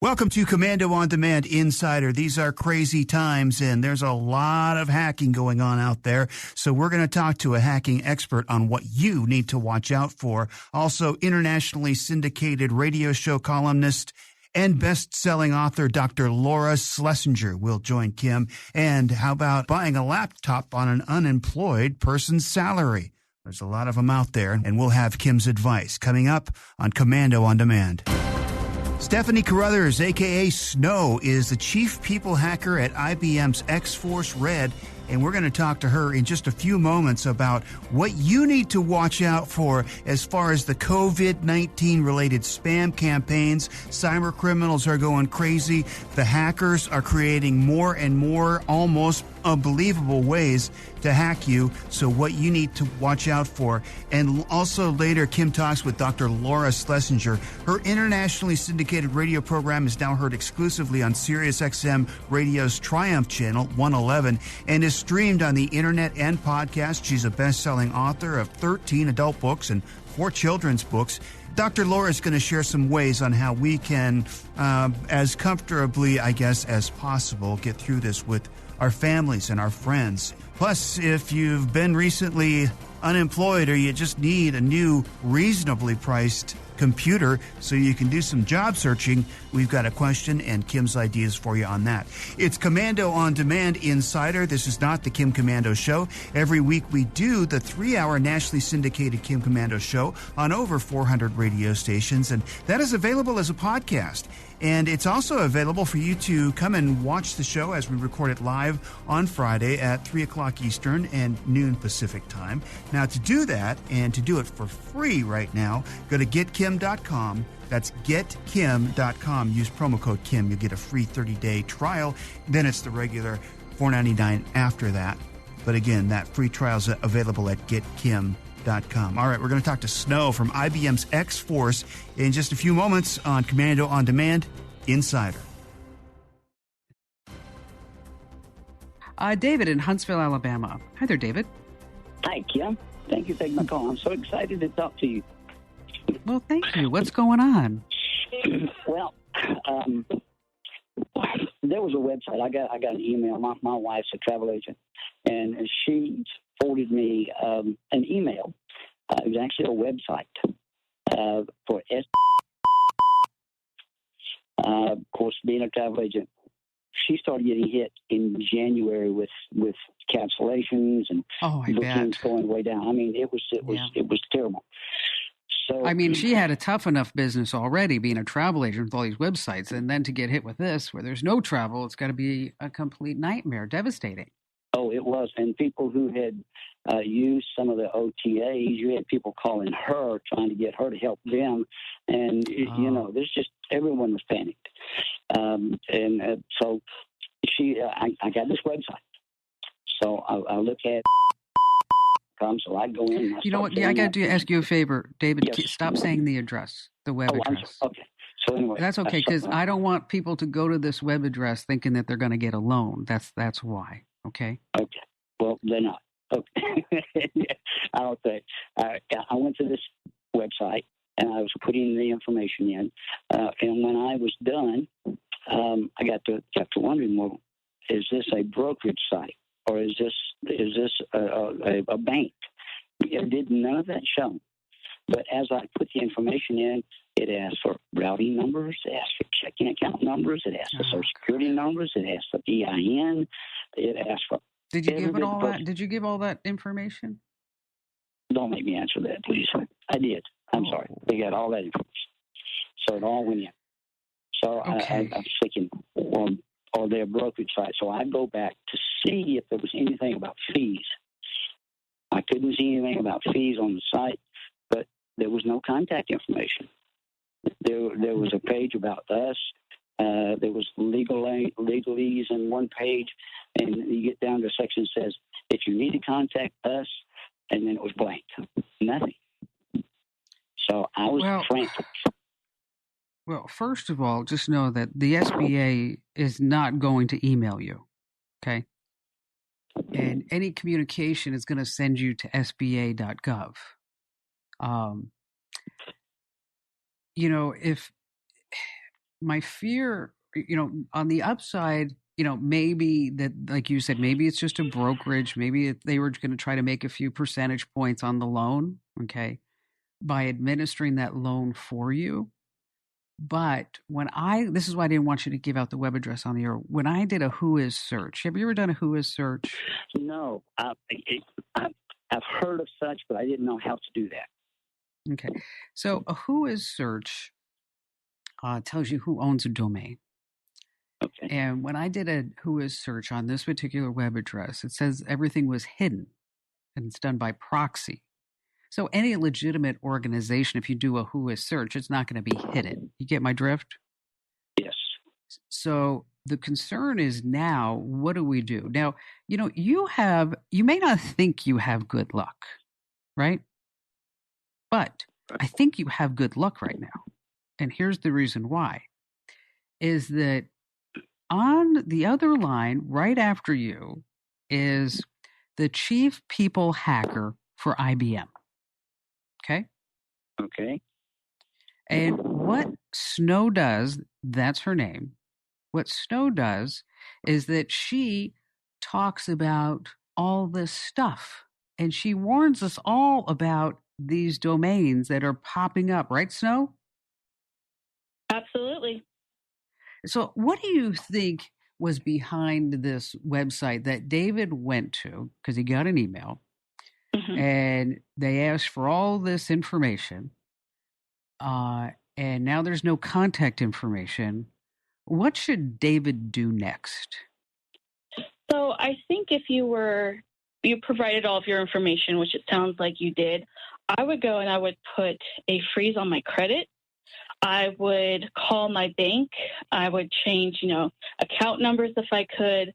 Welcome to Commando on Demand Insider. These are crazy times, and there's a lot of hacking going on out there. So we're going to talk to a hacking expert on what you need to watch out for. Also, internationally syndicated radio show columnist and best-selling author Dr. Laura Schlessinger will join Kim. And how about buying a laptop on an unemployed person's salary? There's a lot of them out there, and we'll have Kim's advice coming up on Commando on Demand. Stephanie Carruthers, a.k.a. Snow, is the chief people hacker at IBM's X-Force Red, and we're going to talk to her in just a few moments about what you need to watch out for as far as the COVID-19 related spam campaigns. Cyber criminals are going crazy. The hackers are creating more and more almost unbelievable ways to hack you, so what you need to watch out for. And also later, Kim talks with Dr. Laura Schlessinger. Her internationally syndicated radio program is now heard exclusively on SiriusXM Radio's Triumph Channel 111 and is streamed on the internet and podcast. She's a best-selling author of 13 adult books and 4 children's books. Dr. Laura is going to share some ways on how we can, as comfortably, I guess, as possible, get through this with our families and our friends. Plus, if you've been recently unemployed or you just need a new, reasonably priced computer so you can do some job searching, we've got a question and Kim's ideas for you on that. It's Commando on Demand Insider. This is not the Kim Commando Show. Every week we do the 3-hour nationally syndicated Kim Commando Show on over 400 radio stations, and that is available as a podcast. And it's also available for you to come and watch the show as we record it live on Friday at 3 o'clock Eastern and noon Pacific time. Now, to do that and to do it for free right now, go to getkim.com. That's getkim.com. Use promo code Kim. You'll get a free 30-day trial. Then it's the regular $4.99 after that. But again, that free trial is available at getkim.com. All right, we're going to talk to Snow from IBM's X-Force in just a few moments on Commando on Demand Insider. David in Huntsville, Alabama. Hi there, David. Hi, Kim. Thank you for taking my call. I'm so excited to talk to you. Well, thank you. What's going on? Well, there was a website. I got an email. My wife's a travel agent, and she forwarded me an email. It was actually a website for of course, being a travel agent, she started getting hit in January with cancellations and bookings going way down. I mean, it was terrible. So, I mean, she had a tough enough business already being a travel agent with all these websites, and then to get hit with this, where there's no travel, it's got to be a complete nightmare, devastating. Oh, it was. And people who had used some of the OTAs, you had people calling her, trying to get her to help them. And, there's just, everyone was panicked. So I got this website. So I look at so I go in. You know what? Yeah, I got to ask you a favor, David. Yes. Stop saying the address, the web address. Okay. So anyway, that's okay, because I don't want people to go to this web address thinking that they're going to get a loan. That's why. Okay. Okay. Well, they're not. Okay. I don't think. I went to this website and I was putting the information in, and when I was done, I got to wondering, well, is this a brokerage site? Or is this a bank? It did none of that show. But as I put the information in, it asked for routing numbers, it asked for checking account numbers, it asked for social security numbers, it asked for EIN, it asked for. Did you give it all that? Did you give all that information? Don't make me answer that, please. I did. I'm sorry. They got all that information, so it all went in. So okay. I was thinking, well, or their brokerage site. So I go back to see if there was anything about fees. I couldn't see anything about fees on the site, but there was no contact information. There was a page about us. There was legalese in one page, and you get down to a section that says, if you need to contact us, and then it was blank. Nothing. So I was frantic. Well, first of all, just know that the SBA is not going to email you, okay? And any communication is going to send you to sba.gov. If my fear, on the upside, maybe that, like you said, maybe it's just a brokerage. Maybe they were going to try to make a few percentage points on the loan, okay, by administering that loan for you. But this is why I didn't want you to give out the web address on the air. When I did a Who Is search, have you ever done a Who Is search? No, I've heard of such, but I didn't know how to do that. Okay. So a Who Is search tells you who owns a domain. Okay. And when I did a Who Is search on this particular web address, it says everything was hidden and it's done by proxy. So any legitimate organization, if you do a Who Is search, it's not going to be hidden. You get my drift? Yes. So the concern is now, what do we do? Now, you may not think you have good luck, right? But I think you have good luck right now. And here's the reason why, is that on the other line, right after you, is the chief people hacker for IBM. Okay? Okay. And what Snow does, that's her name, what Snow does is that she talks about all this stuff. And she warns us all about these domains that are popping up. Right, Snow? Absolutely. So what do you think was behind this website that David went to, because he got an email, and they asked for all this information, and now there's no contact information. What should David do next? So I think if you provided all of your information, which it sounds like you did, I would go and I would put a freeze on my credit. I would call my bank. I would change, account numbers if I could.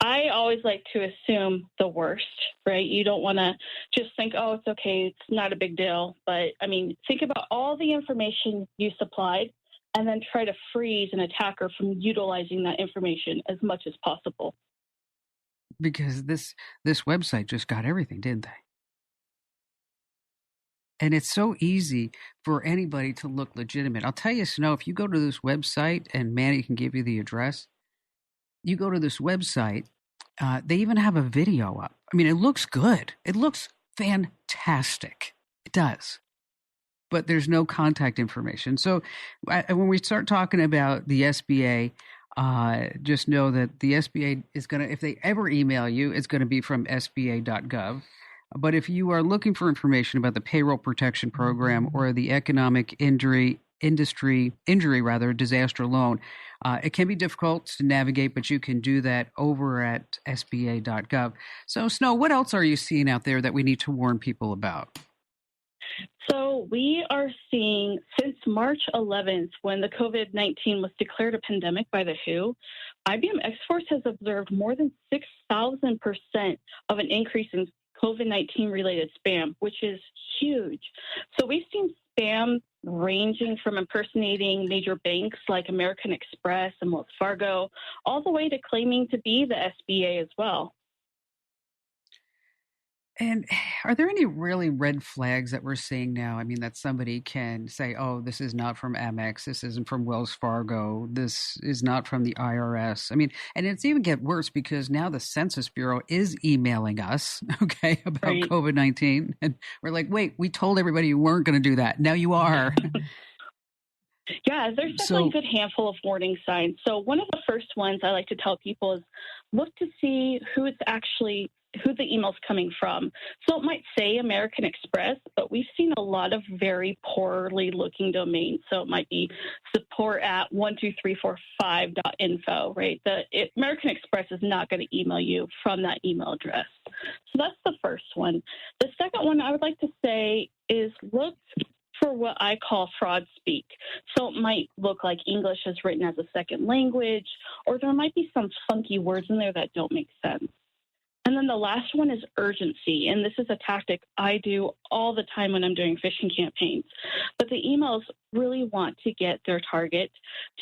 I always like to assume the worst, right? You don't want to just think, oh, it's okay, it's not a big deal. But, think about all the information you supplied and then try to freeze an attacker from utilizing that information as much as possible. Because this website just got everything, didn't they? And it's so easy for anybody to look legitimate. I'll tell you, Snow, if you go to this website, and Manny can give you the address, you go to this website, they even have a video up. It looks good. It looks fantastic. It does. But there's no contact information. So when we start talking about the SBA, just know that the SBA is going to, if they ever email you, it's going to be from sba.gov. But if you are looking for information about the Payroll Protection Program or the Economic Injury Disaster Loan, it can be difficult to navigate, but you can do that over at sba.gov. So, Snow, what else are you seeing out there that we need to warn people about? So we are seeing, since March 11th, when the COVID-19 was declared a pandemic by the WHO, IBM X-Force has observed more than 6,000% of an increase in COVID-19 related spam, which is huge. So we've seen spam ranging from impersonating major banks like American Express and Wells Fargo, all the way to claiming to be the SBA as well. And are there any really red flags that we're seeing now? That somebody can say, oh, this is not from Amex, this isn't from Wells Fargo, this is not from the IRS. And it's even get worse because now the Census Bureau is emailing us, okay, about right. COVID-19. And we're like, wait, we told everybody you weren't going to do that. Now you are. Yeah, there's definitely a good handful of warning signs. So one of the first ones I like to tell people is look to see who the email's coming from. So it might say American Express, but we've seen a lot of very poorly looking domains. So it might be support@12345.info, right? American Express is not going to email you from that email address. So that's the first one. The second one I would like to say is look for what I call fraud speak. So it might look like English is written as a second language, or there might be some funky words in there that don't make sense. And then the last one is urgency. And this is a tactic I do all the time when I'm doing phishing campaigns. But the emails really want to get their target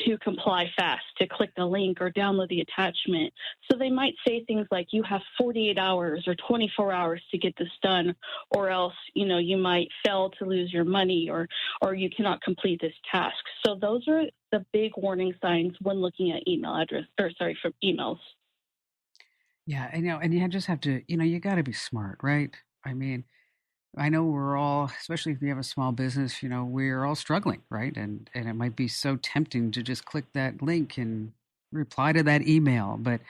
to comply fast, to click the link or download the attachment. So they might say things like, you have 48 hours or 24 hours to get this done, or else, you might fail to lose your money, or you cannot complete this task. So those are the big warning signs when looking at from emails. Yeah, and you just have to, you got to be smart, right? I mean, I know we're all, especially if you have a small business, we're all struggling, right? And it might be so tempting to just click that link and reply to that email, but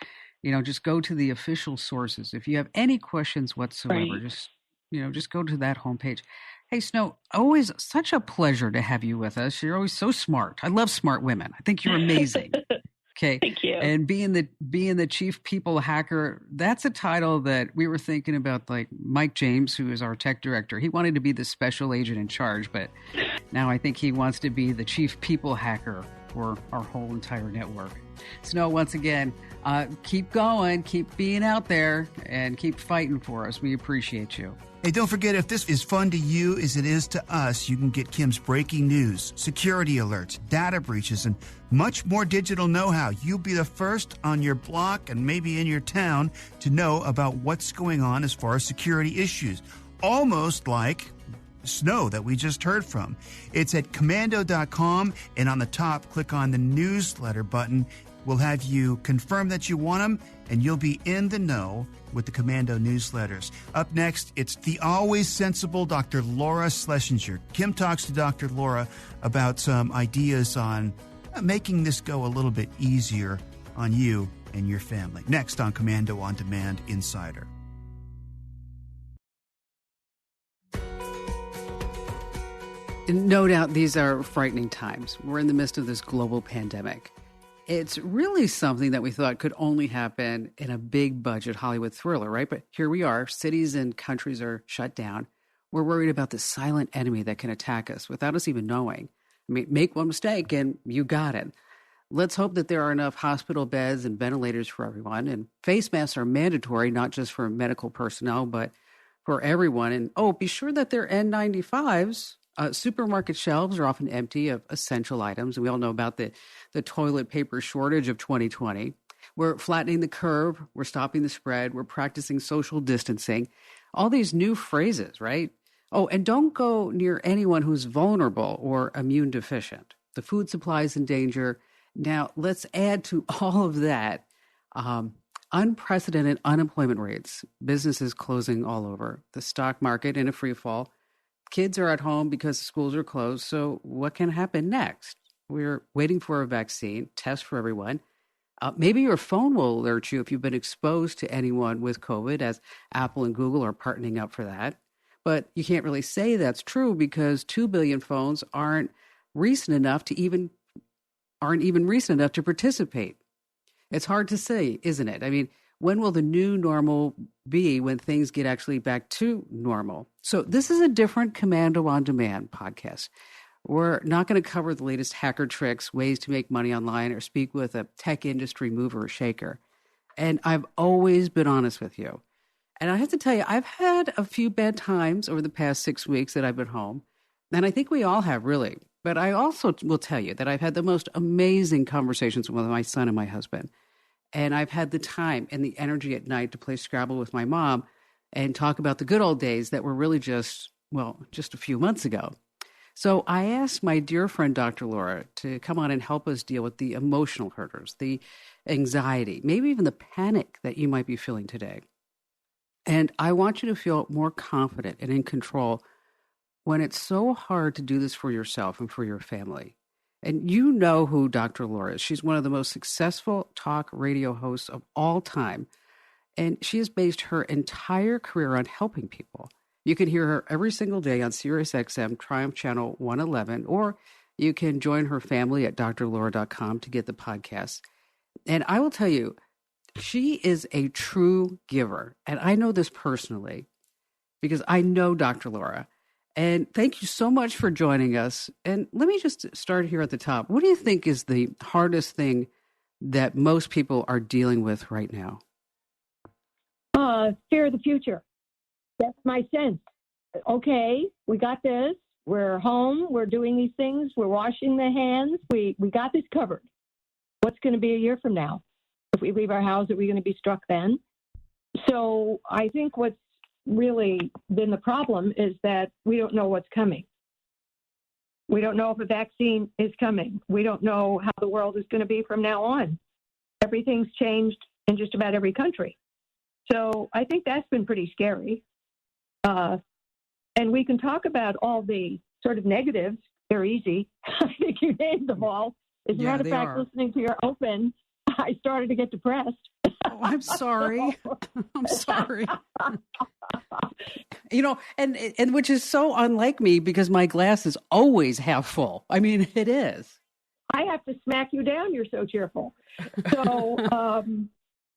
just go to the official sources. If you have any questions whatsoever, Right. just go to that homepage. Hey, Snow, always such a pleasure to have you with us. You're always so smart. I love smart women. I think you're amazing. Okay. Thank you. And being the chief people hacker, that's a title that we were thinking about, like Mike James, who is our tech director. He wanted to be the special agent in charge, but now I think he wants to be the chief people hacker for our whole entire network. Snow, once again, keep going, keep being out there, and keep fighting for us. We appreciate you. Hey, don't forget, if this is fun to you as it is to us, you can get Kim's breaking news, security alerts, data breaches, and much more digital know-how. You'll be the first on your block and maybe in your town to know about what's going on as far as security issues. Almost like Snow that we just heard from. It's at commando.com, and on the top, click on the newsletter button. We'll have you confirm that you want them, and you'll be in the know with the Commando newsletters. Up next, it's the always sensible Dr. Laura Schlessinger. Kim talks to Dr. Laura about some ideas on making this go a little bit easier on you and your family. Next on Commando On Demand Insider. No doubt these are frightening times. We're in the midst of this global pandemic. It's really something that we thought could only happen in a big budget Hollywood thriller, right? But here we are. Cities and countries are shut down. We're worried about the silent enemy that can attack us without us even knowing. I mean, make one mistake and you got it. Let's hope that there are enough hospital beds and ventilators for everyone. And face masks are mandatory, not just for medical personnel, but for everyone. And be sure that they're N95s. Supermarket shelves are often empty of essential items. We all know about the toilet paper shortage of 2020. We're flattening the curve. We're stopping the spread. We're practicing social distancing. All these new phrases, right? Oh, and don't go near anyone who's vulnerable or immune deficient. The food supply is in danger. Now, let's add to all of that unprecedented unemployment rates, businesses closing all over, the stock market in a free fall. Kids are at home because schools are closed. So what can happen next? We're waiting for a vaccine, test for everyone. Maybe your phone will alert you if you've been exposed to anyone with COVID, as Apple and Google are partnering up for that. But you can't really say that's true because 2 billion phones aren't recent enough to participate. It's hard to say, isn't it? I mean, when will the new normal be when things get actually back to normal? So this is a different Commando On Demand podcast. We're not going to cover the latest hacker tricks, ways to make money online, or speak with a tech industry mover or shaker. And I've always been honest with you. And I have to tell you, I've had a few bad times over the past 6 weeks that I've been home. And I think we all have, really. But I also will tell you that I've had the most amazing conversations with my son and my husband. And I've had the time and the energy at night to play Scrabble with my mom and talk about the good old days that were really just a few months ago. So I asked my dear friend, Dr. Laura, to come on and help us deal with the emotional hurdles, the anxiety, maybe even the panic that you might be feeling today. And I want you to feel more confident and in control when it's so hard to do this for yourself and for your family. And you know who Dr. Laura is. She's one of the most successful talk radio hosts of all time. And she has based her entire career on helping people. You can hear her every single day on SiriusXM Triumph Channel 111, or you can join her family at drlaura.com to get the podcast. And I will tell you, she is a true giver. And I know this personally because I know Dr. Laura. And thank you so much for joining us. And let me just start here at the top. What do you think is the hardest thing that most people are dealing with right now? fear of the future. That's my sense. Okay, we got this. We're home. We're doing these things. We're washing the hands. We got this covered. What's going to be a year from now? If we leave our house, are we going to be struck then? So I think what's really been the problem is that we don't know what's coming. We don't know if a vaccine is coming. We don't know how the world is going to be from now on. Everything's changed in just about every country. So I think that's been pretty scary. And we can talk about all the sort of negatives. They're easy. I think you named them all. As a matter of fact, listening to your open, I started to get depressed. Oh, I'm sorry. I'm sorry. You know, and which is so unlike me because my glass is always half full. I mean, it is. I have to smack you down. You're so cheerful. So,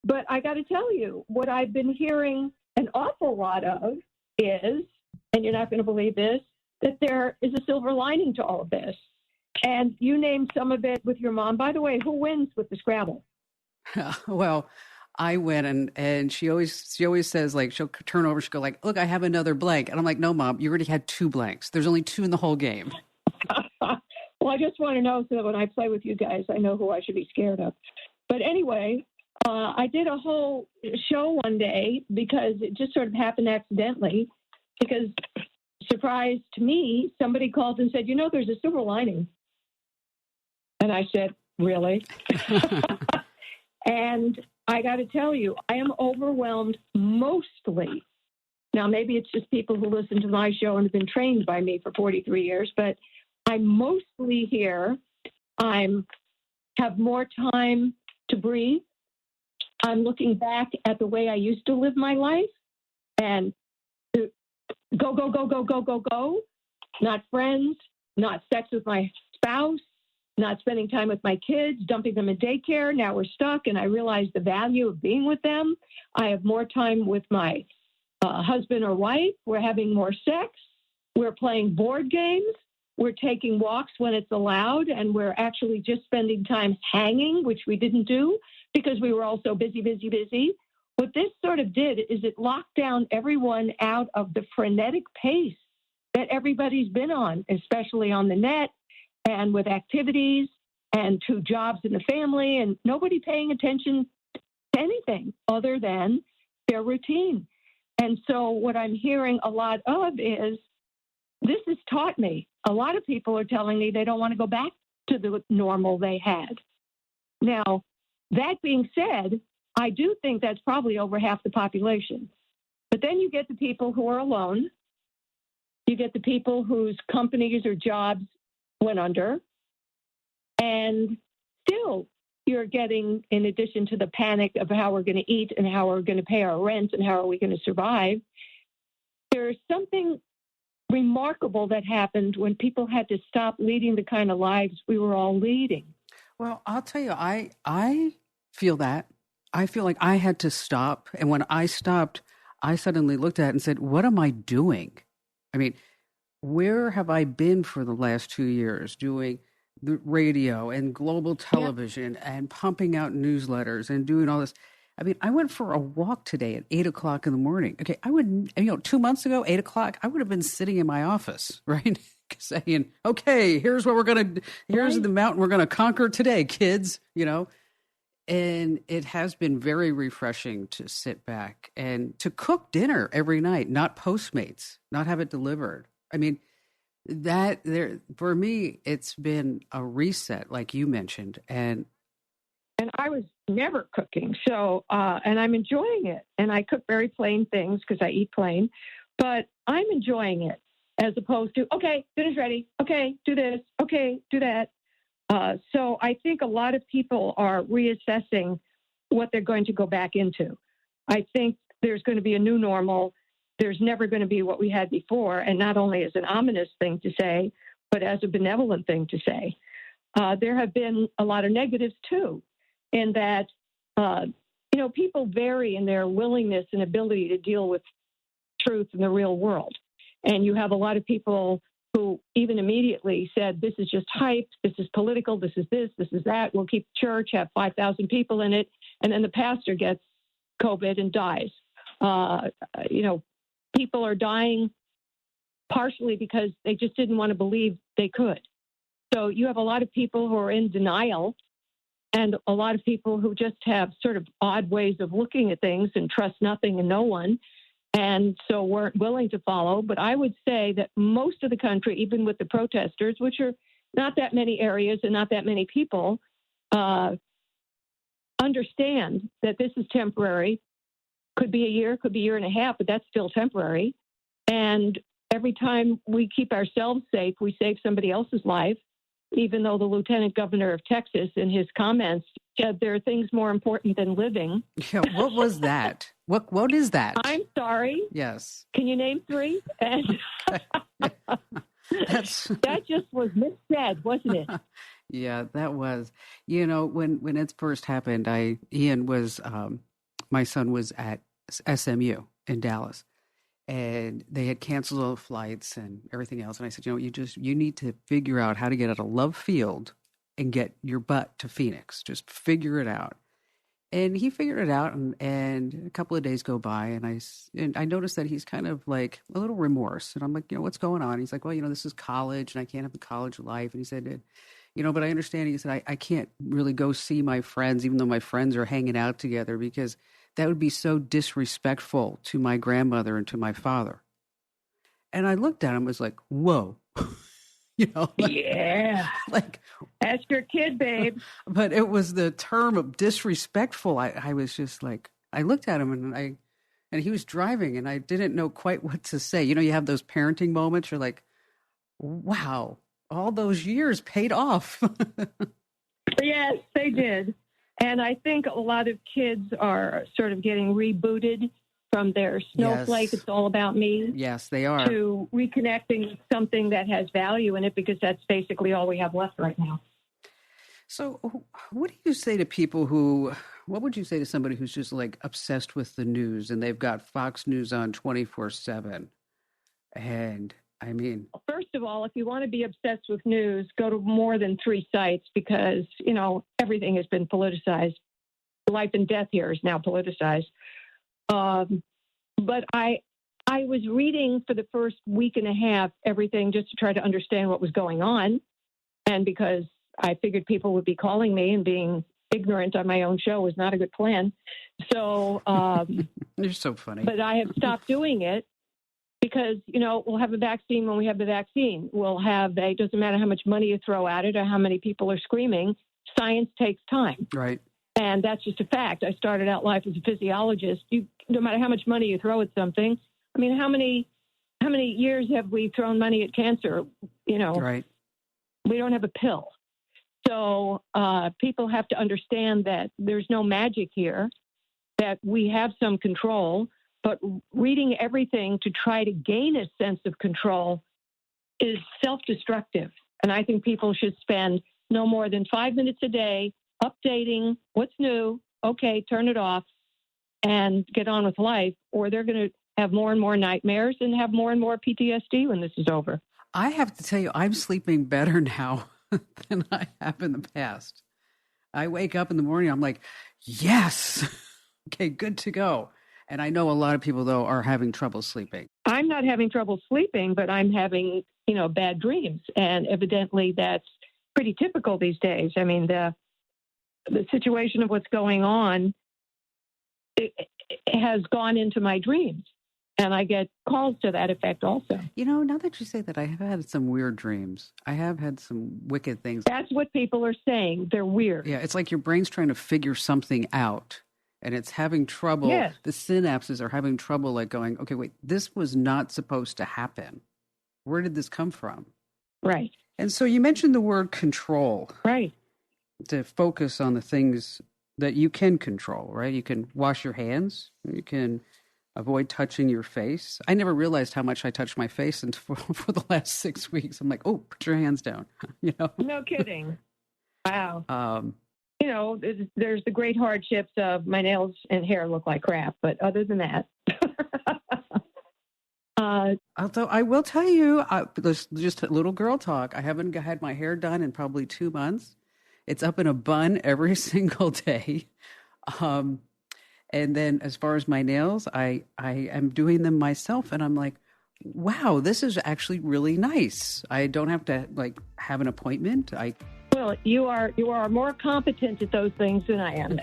but I got to tell you, what I've been hearing an awful lot of is, and you're not going to believe this, that there is a silver lining to all of this. And you named some of it with your mom. By the way, who wins with the Scrabble? Well, I win, and she always says, like, she'll turn over, she'll go like, look, I have another blank. And I'm like, no, Mom, you already had 2 blanks. There's only 2 in the whole game. Well, I just want to know so that when I play with you guys, I know who I should be scared of. But anyway, I did a whole show one day because it just sort of happened accidentally because, surprise to me, somebody called and said, you know, there's a silver lining. And I said, really? And I got to tell you, I am overwhelmed mostly. Now, maybe it's just people who listen to my show and have been trained by me for 43 years, but I'm mostly here. I have more time to breathe. I'm looking back at the way I used to live my life and go, go, go, go, go, go, go. Not friends, not sex with my spouse, not spending time with my kids, dumping them in daycare. Now we're stuck, and I realize the value of being with them. I have more time with my husband or wife. We're having more sex. We're playing board games. We're taking walks when it's allowed, and we're actually just spending time hanging, which we didn't do because we were all so busy, busy, busy. What this sort of did is it locked down everyone out of the frenetic pace that everybody's been on, especially on the net and with activities and 2 jobs in the family, and nobody paying attention to anything other than their routine. And so what I'm hearing a lot of is, this has taught me. A lot of people are telling me they don't want to go back to the normal they had. Now, that being said, I do think that's probably over half the population. But then you get the people who are alone. You get the people whose companies or jobs went under. And still, you're getting, in addition to the panic of how we're going to eat and how we're going to pay our rent and how are we going to survive, there's something remarkable that happened when people had to stop leading the kind of lives we were all leading. Well, I'll tell you, I feel that. I feel like I had to stop. And when I stopped, I suddenly looked at it and said, what am I doing? I mean, where have I been for the last 2 years doing the radio and global television and pumping out newsletters and doing all this? I mean, I went for a walk today at 8 o'clock in the morning. Okay, I would, 2 months ago, 8 o'clock, I would have been sitting in my office, right? Saying, okay, here's what here's the mountain we're going to conquer today, kids, And it has been very refreshing to sit back and to cook dinner every night, not Postmates, not have it delivered. I mean, for me, it's been a reset, like you mentioned. And I was never cooking. So, and I'm enjoying it. And I cook very plain things because I eat plain, but I'm enjoying it as opposed to, okay, dinner's ready. Okay, do this. Okay, do that. So I think a lot of people are reassessing what they're going to go back into. I think there's going to be a new normal. There's never going to be what we had before, and not only as an ominous thing to say, but as a benevolent thing to say. There have been a lot of negatives, too, in that, people vary in their willingness and ability to deal with truth in the real world. And you have a lot of people who even immediately said, this is just hype, this is political, this is that, we'll keep church, have 5,000 people in it, and then the pastor gets COVID and dies. People are dying partially because they just didn't want to believe they could. So you have a lot of people who are in denial and a lot of people who just have sort of odd ways of looking at things and trust nothing and no one, and so weren't willing to follow. But I would say that most of the country, even with the protesters, which are not that many areas and not that many people, understand that this is temporary. Could be a year, could be a year and a half, but that's still temporary. And every time we keep ourselves safe, we save somebody else's life, even though the lieutenant governor of Texas in his comments said there are things more important than living. Yeah, what was that? What is that? I'm sorry. Yes. Can you name three? And that just was missaid, wasn't it? Yeah, that was. When it first happened, Ian was, my son was at SMU in Dallas, and they had canceled all the flights and everything else. And I said, you need to figure out how to get out of Love Field and get your butt to Phoenix. Just figure it out. And he figured it out, and a couple of days go by, and I noticed that he's kind of like a little remorse. And I'm like, what's going on? He's like, well, this is college, and I can't have the college life. And he said, but I understand. He said, I can't really go see my friends, even though my friends are hanging out together, because that would be so disrespectful to my grandmother and to my father. And I looked at him, was like, whoa. Yeah. Like, that's your kid, babe. But it was the term of disrespectful. I was just like, I looked at him and he was driving and I didn't know quite what to say. You have those parenting moments. You're like, wow, all those years paid off. Yes, they did. And I think a lot of kids are sort of getting rebooted from their snowflake, yes. It's all about me. Yes, they are. To reconnecting with something that has value in it, because that's basically all we have left right now. So what do you say to people what would you say to somebody who's just like obsessed with the news and they've got Fox News on 24/7? And I mean, first of all, if you want to be obsessed with news, go to more than 3 sites because, everything has been politicized. Life and death here is now politicized. But I was reading for the first week and a half everything just to try to understand what was going on. And because I figured people would be calling me and being ignorant on my own show was not a good plan. So you're so funny. But I have stopped doing it because, we'll have a vaccine when we have the vaccine. We'll have it doesn't matter how much money you throw at it or how many people are screaming. Science takes time. Right. And that's just a fact. I started out life as a physiologist. No matter how much money you throw at something, I mean, how many years have we thrown money at cancer? Right. We don't have a pill. So people have to understand that there's no magic here, that we have some control, but reading everything to try to gain a sense of control is self-destructive. And I think people should spend no more than 5 minutes a day updating what's new. Okay, turn it off and get on with life, or they're going to have more and more nightmares and have more and more PTSD when this is over. I have to tell you, I'm sleeping better now than I have in the past. I wake up in the morning, I'm like, yes, okay, good to go. And I know a lot of people, though, are having trouble sleeping. I'm not having trouble sleeping, but I'm having, bad dreams. And evidently that's pretty typical these days. I mean, the situation of what's going on it has gone into my dreams. And I get calls to that effect also. Now that you say that, I have had some weird dreams. I have had some wicked things. That's what people are saying. They're weird. Yeah, it's like your brain's trying to figure something out. And it's having trouble. Yes. The synapses are having trouble, like going, okay, wait, this was not supposed to happen. Where did this come from? Right. And so you mentioned the word control. Right. To focus on the things that you can control, right? You can wash your hands. You can avoid touching your face. I never realized how much I touched my face until for the last 6 weeks. I'm like, oh, put your hands down. No kidding. Wow. There's the great hardships of my nails and hair look like crap, but other than that. Although I will tell you, there's just a little girl talk. I haven't had my hair done in probably 2 months. It's up in a bun every single day. And then as far as my nails, I am doing them myself, and I'm like, wow, this is actually really nice. I don't have to like have an appointment. Well, you are more competent at those things than I am.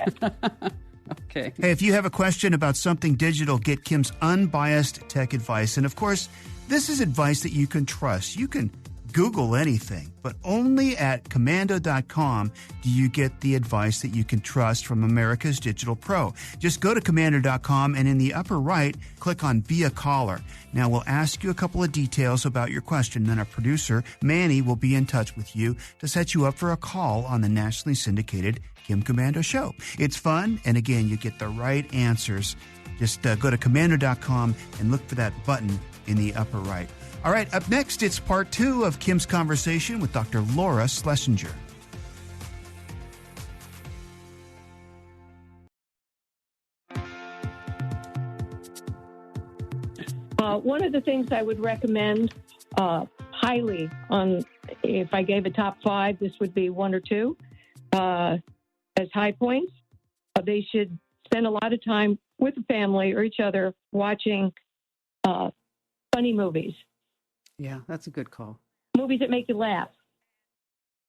Okay. Hey, if you have a question about something digital, get Kim's unbiased tech advice. And of course, this is advice that you can trust. You can Google anything, but only at Commando.com do you get the advice that you can trust from America's Digital Pro. Just go to Commando.com and in the upper right, click on Be a Caller. Now, we'll ask you a couple of details about your question. Then our producer, Manny, will be in touch with you to set you up for a call on the nationally syndicated Kim Commando Show. It's fun, and again, you get the right answers. Just go to Commando.com and look for that button in the upper right. All right, up next, it's part 2 of Kim's conversation with Dr. Laura Schlessinger. One of the things I would recommend highly if I gave a top 5, this would be 1 or 2 as high points. They should spend a lot of time with the family or each other watching funny movies. Yeah, that's a good call. Movies that make you laugh.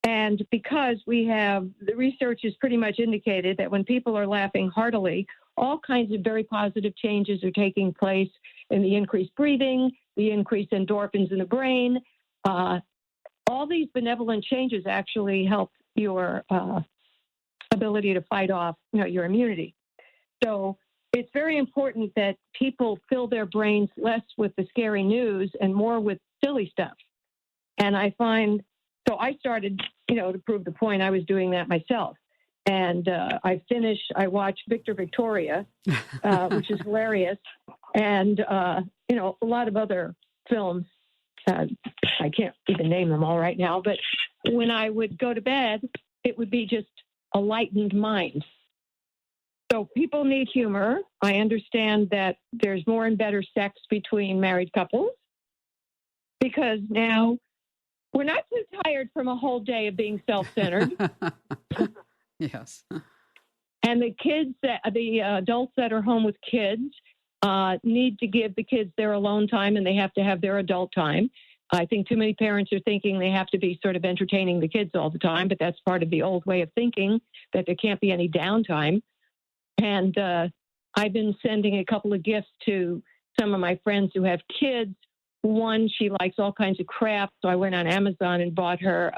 And because the research has pretty much indicated that when people are laughing heartily, all kinds of very positive changes are taking place in the increased breathing, the increased endorphins in the brain. All these benevolent changes actually help your ability to fight off, your immunity. So it's very important that people fill their brains less with the scary news and more with silly stuff. And I started, to prove the point, I was doing that myself. And I watched Victor Victoria, which is hilarious. And, a lot of other films. I can't even name them all right now. But when I would go to bed, it would be just a lightened mind. So people need humor. I understand that there's more and better sex between married couples because now we're not too tired from a whole day of being self-centered. Yes. And the adults that are home with kids need to give the kids their alone time, and they have to have their adult time. I think too many parents are thinking they have to be sort of entertaining the kids all the time, but that's part of the old way of thinking, that there can't be any downtime. And I've been sending a couple of gifts to some of my friends who have kids. One, she likes all kinds of crafts, so I went on Amazon and bought her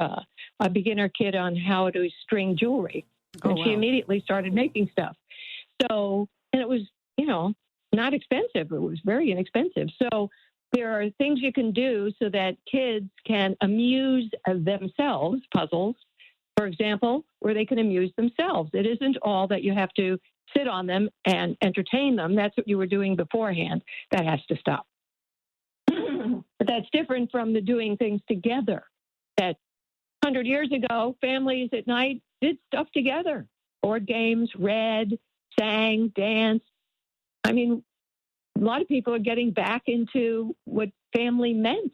a beginner kit on how to string jewelry. And she immediately started making stuff. So, and it was, not expensive. It was very inexpensive. So there are things you can do so that kids can amuse themselves, puzzles, for example, where they can amuse themselves. It isn't all that you have to sit on them and entertain them. That's what you were doing beforehand. That has to stop. But that's different from the doing things together. That 100 years ago, families at night did stuff together. Board games, read, sang, danced. I mean, a lot of people are getting back into what family meant.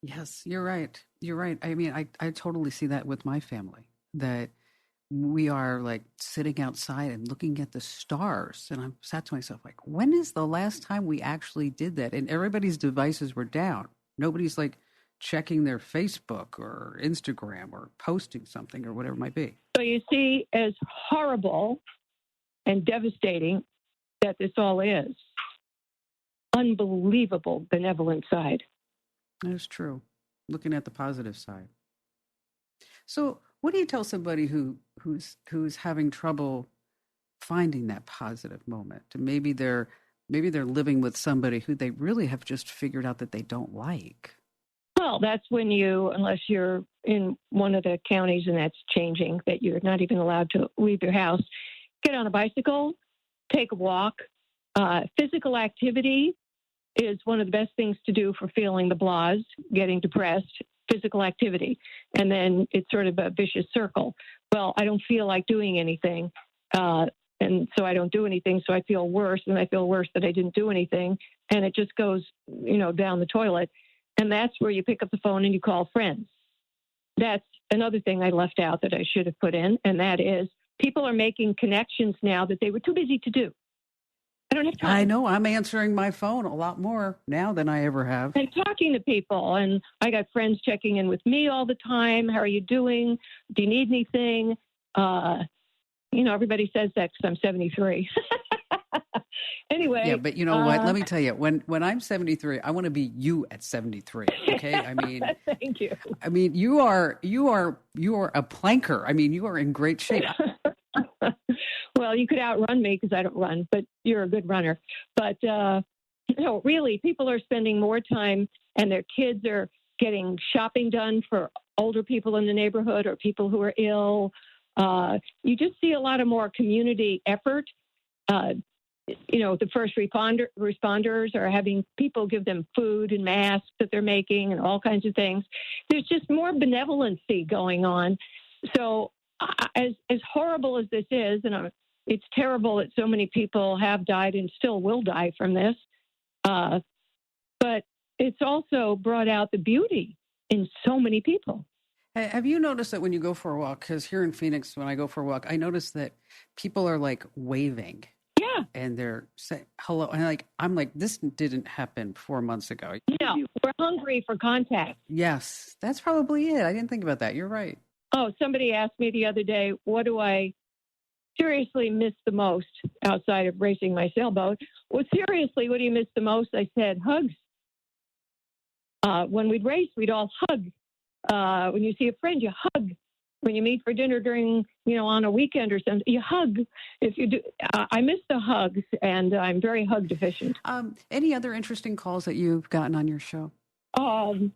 Yes, you're right. You're right. I mean, I totally see that with my family, that we are like sitting outside and looking at the stars. And I sat to myself, like, when is the last time we actually did that? And everybody's devices were down. Nobody's like checking their Facebook or Instagram or posting something or whatever it might be. So you see, as horrible and devastating that this all is, unbelievable benevolent side. That's true. Looking at the positive side. So what do you tell somebody who's having trouble finding that positive moment? And maybe they're living with somebody who they really have just figured out that they don't like. Well, that's when unless you're in one of the counties and that's changing, that you're not even allowed to leave your house, get on a bicycle, take a walk. Physical activity is one of the best things to do for feeling the blahs, getting depressed, physical activity. And then it's sort of a vicious circle. Well, I don't feel like doing anything. And so I don't do anything. So I feel worse, and I feel worse that I didn't do anything. And it just goes, down the toilet. And that's where you pick up the phone and you call friends. That's another thing I left out that I should have put in. And that is people are making connections now that they were too busy to do. I don't have time. I know. I'm answering my phone a lot more now than I ever have. And talking to people. And I got friends checking in with me all the time. How are you doing? Do you need anything? Everybody says that because I'm 73. Anyway. Yeah, but you know what? Let me tell you, when I'm 73, I want to be you at 73. Okay, I mean, thank you. I mean, you are a planker. I mean, you are in great shape. Well, you could outrun me because I don't run, but you're a good runner. But no, really, people are spending more time, and their kids are getting shopping done for older people in the neighborhood or people who are ill. You just see a lot of more community effort. The first responders are having people give them food and masks that they're making and all kinds of things. There's just more benevolency going on. So as horrible as this is, and it's terrible that so many people have died and still will die from this, but it's also brought out the beauty in so many people. Have you noticed that when you go for a walk, because here in Phoenix, when I go for a walk, I notice that people are like waving. Yeah. And they're saying hello. And I'm like, this didn't happen 4 months ago. No, we're hungry for contact. Yes, that's probably it. I didn't think about that. You're right. Oh, somebody asked me the other day, what do I seriously miss the most outside of racing my sailboat? Well, seriously, what do you miss the most? I said, hugs. When we'd race, we'd all hug. When you see a friend, you hug. When you meet for dinner during, on a weekend or something, you hug. If you do, I miss the hugs, and I'm very hug deficient. Any other interesting calls that you've gotten on your show? Tons.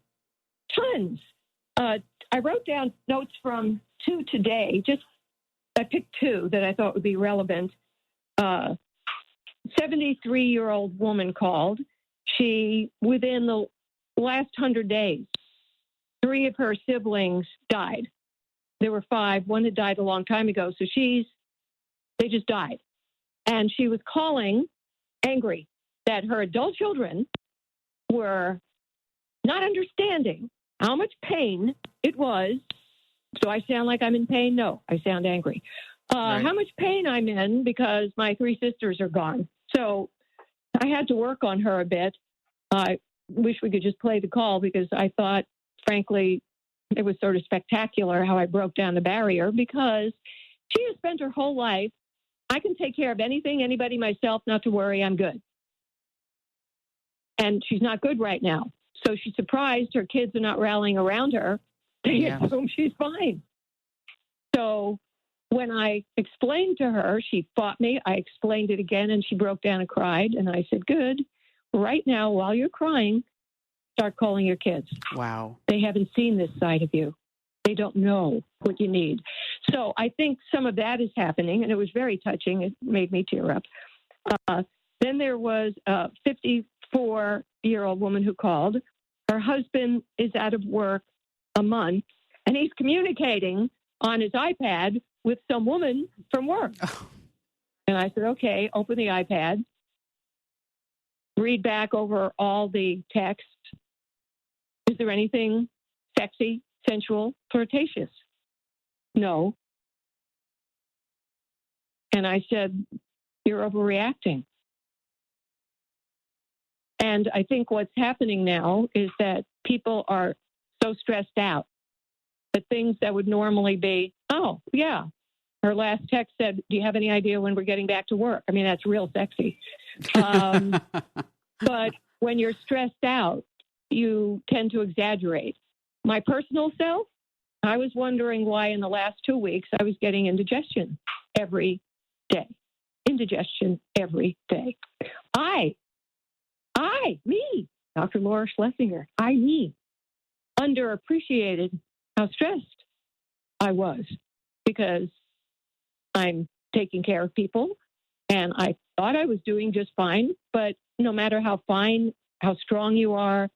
I wrote down notes from 2 today. I picked 2 that I thought would be relevant. 73-year-old woman called. She, within the last 100 days, 3 of her siblings died. There were 5. One had died a long time ago, so they just died. And she was calling angry that her adult children were not understanding how much pain it was. Do I sound like I'm in pain? No, I sound angry. Right. How much pain I'm in because my 3 sisters are gone. So I had to work on her a bit. I wish we could just play the call because I thought, frankly, it was sort of spectacular how I broke down the barrier because she has spent her whole life, I can take care of anything, anybody, myself, not to worry, I'm good. And she's not good right now. So she's surprised her kids are not rallying around her. They assume she's fine. So when I explained to her, she fought me. I explained it again, and she broke down and cried. And I said, good. Right now, while you're crying, start calling your kids. Wow. They haven't seen this side of you. They don't know what you need. So I think some of that is happening, and it was very touching. It made me tear up. Then there was a 54-year-old woman who called. Her husband is out of work a month, and he's communicating on his iPad with some woman from work. Oh. And I said, okay, open the iPad, read back over all the text. Is there anything sexy, sensual, flirtatious? No. And I said, you're overreacting. And I think what's happening now is that people are so stressed out that things that would normally be, oh, yeah, her last text said, do you have any idea when we're getting back to work? I mean, that's real sexy. But when you're stressed out, you tend to exaggerate. My personal self, I was wondering why in the last 2 weeks I was getting indigestion every day. Indigestion every day. Me, Dr. Laura Schlessinger, me, underappreciated how stressed I was because I'm taking care of people and I thought I was doing just fine, but no matter how fine, how strong you are,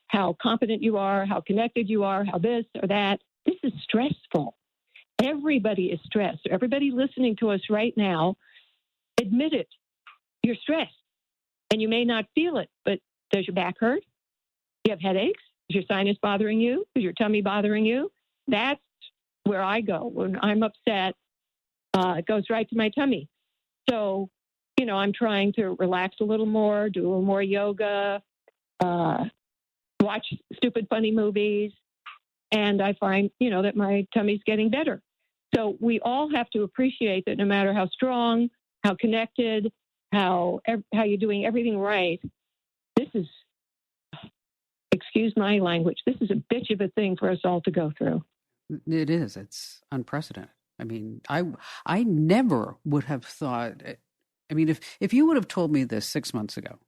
how competent you are, how connected you are, how this or that, this is stressful. Everybody is stressed. Everybody listening to us right now, admit it. You're stressed. And you may not feel it, but does your back hurt? Do you have headaches? Is your sinus bothering you? Is your tummy bothering you? That's where I go. When I'm upset, it goes right to my tummy. So I'm trying to relax a little more, do a little more yoga, watch stupid, funny movies. And I find, that my tummy's getting better. So we all have to appreciate that no matter how strong, how connected, how you're doing everything right, this is, excuse my language, this is a bitch of a thing for us all to go through. It is. It's unprecedented. I mean, I never would have thought. I mean, if you would have told me this 6 months ago,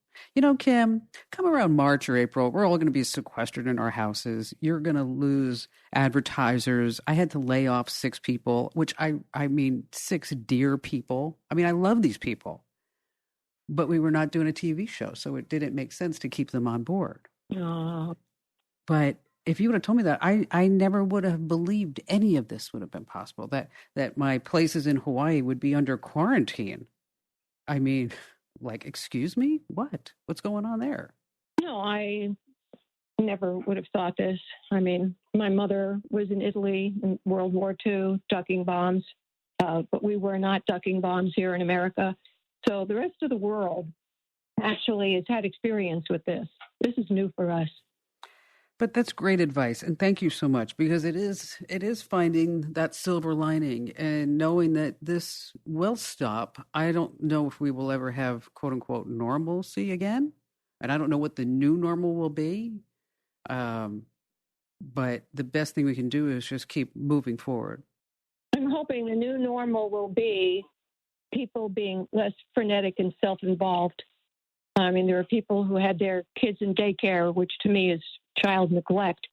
Kim, come around March or April, we're all going to be sequestered in our houses. You're going to lose advertisers. I had to lay off 6 people, which I mean, 6 dear people. I mean, I love these people, but we were not doing a TV show, so it didn't make sense to keep them on board. But if you would have told me that, I never would have believed any of this would have been possible, that my places in Hawaii would be under quarantine. I mean, like, excuse me? What's going on there? No, I never would have thought this. I mean, my mother was in Italy in World War II, ducking bombs, but we were not ducking bombs here in America. So the rest of the world actually has had experience with this. This is new for us. But that's great advice, and thank you so much, because it is finding that silver lining and knowing that this will stop. I don't know if we will ever have quote unquote normalcy again, and I don't know what the new normal will be. But the best thing we can do is just keep moving forward. I'm hoping the new normal will be people being less frenetic and self-involved. I mean, there are people who had their kids in daycare, which to me is child neglect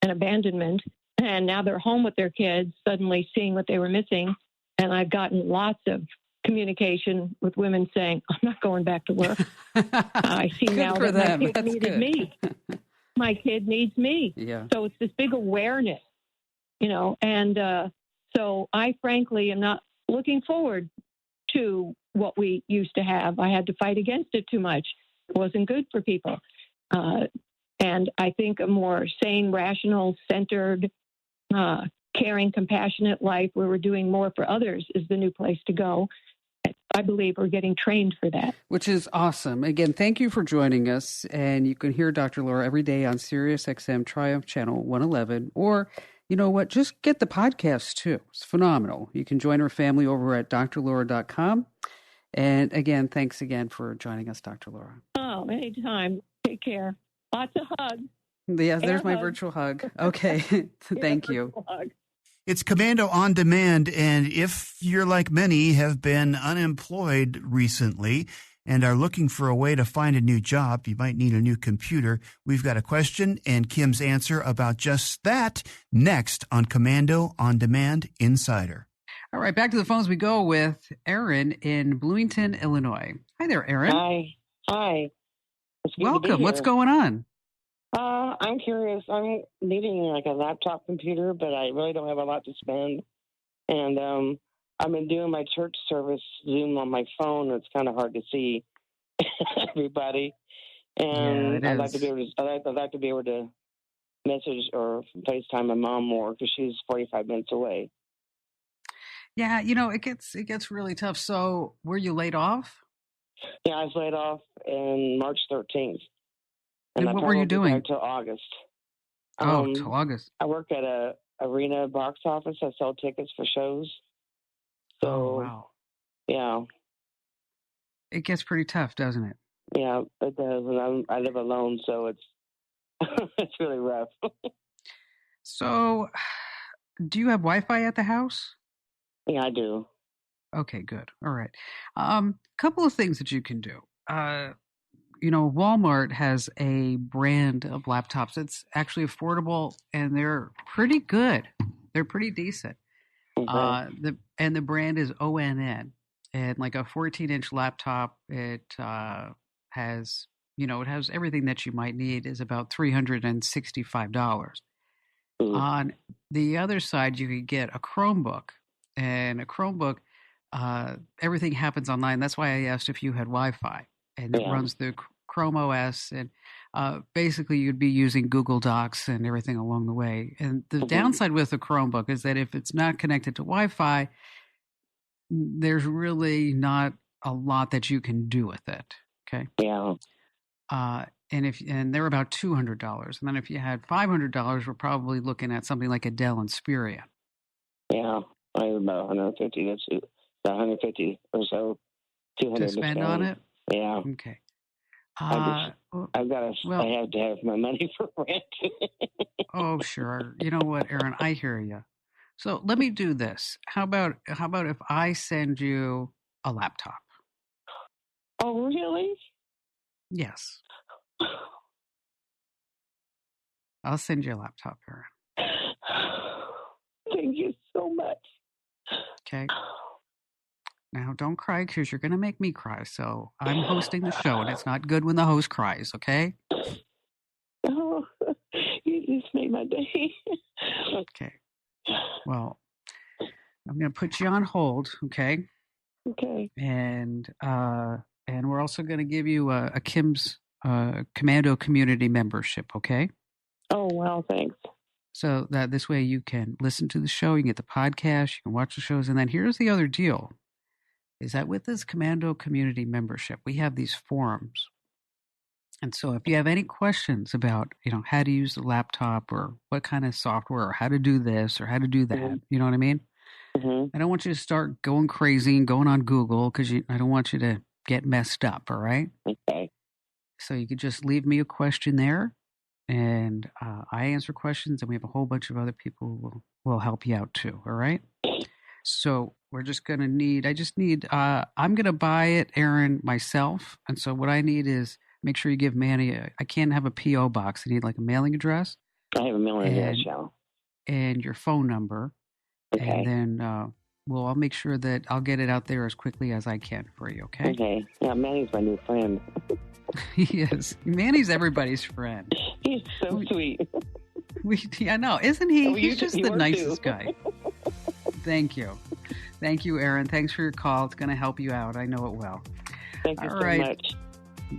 and abandonment. And now they're home with their kids, suddenly seeing what they were missing. And I've gotten lots of communication with women saying, I'm not going back to work. I see now that my kid needed me. My kid needs me. Yeah. So it's this big awareness, and so I frankly am not looking forward to what we used to have. I had to fight against it too much. It wasn't good for people. And I think a more sane, rational, centered, caring, compassionate life where we're doing more for others is the new place to go. I believe we're getting trained for that. Which is awesome. Again, thank you for joining us. And you can hear Dr. Laura every day on Sirius XM Triumph Channel 111. Or, you know what, just get the podcast too. It's phenomenal. You can join our family over at drlaura.com. And again, thanks again for joining us, Dr. Laura. Oh, anytime. Take care. Lots of hugs. Yeah, there's my virtual hug. Okay. Thank you. Hug. It's Commando on Demand, and if you're like many have been unemployed recently and are looking for a way to find a new job, you might need a new computer. We've got a question and Kim's answer about just that next on Commando on Demand Insider. All right, back to the phones we go with Aaron in Bloomington, Illinois. Hi there, Aaron. Hi. Welcome. What's going on? I'm curious. I'm needing like a laptop computer, but I really don't have a lot to spend. And I've been doing my church service Zoom on my phone. It's kind of hard to see everybody. And I'd like to be able to message or FaceTime my mom more because she's 45 minutes away. Yeah, it gets really tough. So, were you laid off? Yeah, I was laid off in March 13th. And what were you doing? Until August. Till August. I work at a arena box office. I sell tickets for shows. So, wow. Yeah. It gets pretty tough, doesn't it? Yeah, it does. And I live alone, so it's it's really rough. So, do you have Wi-Fi at the house? Yeah, I do. Okay, good. All right. Couple of things that you can do. Walmart has a brand of laptops. It's actually affordable, and they're pretty good. They're pretty decent. Okay. The brand is ONN, and like a 14-inch laptop, it has everything that you might need. Is about $365. On the other side, you could get a Chromebook, and a Chromebook, everything happens online. That's why I asked if you had Wi-Fi, and it runs through Chrome OS, and basically you'd be using Google Docs and everything along the way. And the downside with the Chromebook is that if it's not connected to Wi-Fi, there's really not a lot that you can do with it. Okay. Yeah. And they're about $200. And then if you had $500, we're probably looking at something like a Dell Inspiria. Yeah. I have about 150. That's about 150 or so. 200 to spend on it. Yeah. Okay. I have to have my money for rent. Oh, sure. You know what, Aaron? I hear you. So let me do this. How about if I send you a laptop? Oh, really? Yes. I'll send you a laptop, Aaron. Thank you so much. Okay. Now, don't cry because you're going to make me cry. So I'm hosting the show, and it's not good when the host cries, okay? Oh, you just made my day. Okay. Well, I'm going to put you on hold, okay? Okay. And we're also going to give you a Kim's Commando community membership, okay? Oh, wow, thanks. So that this way you can listen to the show, you can get the podcast, you can watch the shows, and then here's the other deal, is that with this Commando community membership, we have these forums. And so if you have any questions about, how to use the laptop or what kind of software or how to do this or how to do that, you know what I mean? Mm-hmm. I don't want you to start going crazy and going on Google because I don't want you to get messed up, all right? Okay. So you could just leave me a question there, and I answer questions, and we have a whole bunch of other people who will help you out too, all right? So we're just going to I'm going to buy it, Aaron, myself. And so what I need is make sure you give Manny, I can't have a P.O. box. I need like a mailing address. I have a mailing address, yeah. And your phone number. Okay. And then I'll make sure that I'll get it out there as quickly as I can for you, okay? Okay. Yeah, Manny's my new friend. He is. Manny's everybody's friend. He's so sweet. I know, isn't he? Oh, He's just the nicest too. guy. Thank you. Thank you, Aaron. Thanks for your call. It's going to help you out. I know it will. Thank you All so right. much.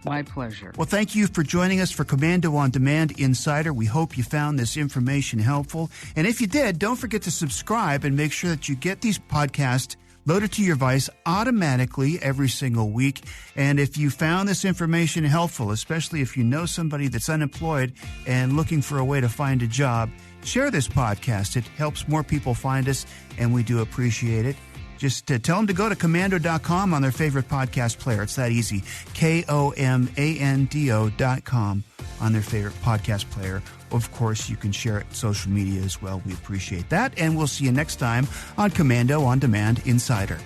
My pleasure. Well, thank you for joining us for Commando on Demand Insider. We hope you found this information helpful. And if you did, don't forget to subscribe and make sure that you get these podcasts loaded to your device automatically every single week. And if you found this information helpful, especially if you know somebody that's unemployed and looking for a way to find a job, share this podcast. It helps more people find us, and we do appreciate it. Just tell them to go to commando.com on their favorite podcast player. It's that easy. KOMANDO.com on their favorite podcast player. Of course, you can share it on social media as well. We appreciate that. And we'll see you next time on Commando on Demand Insider.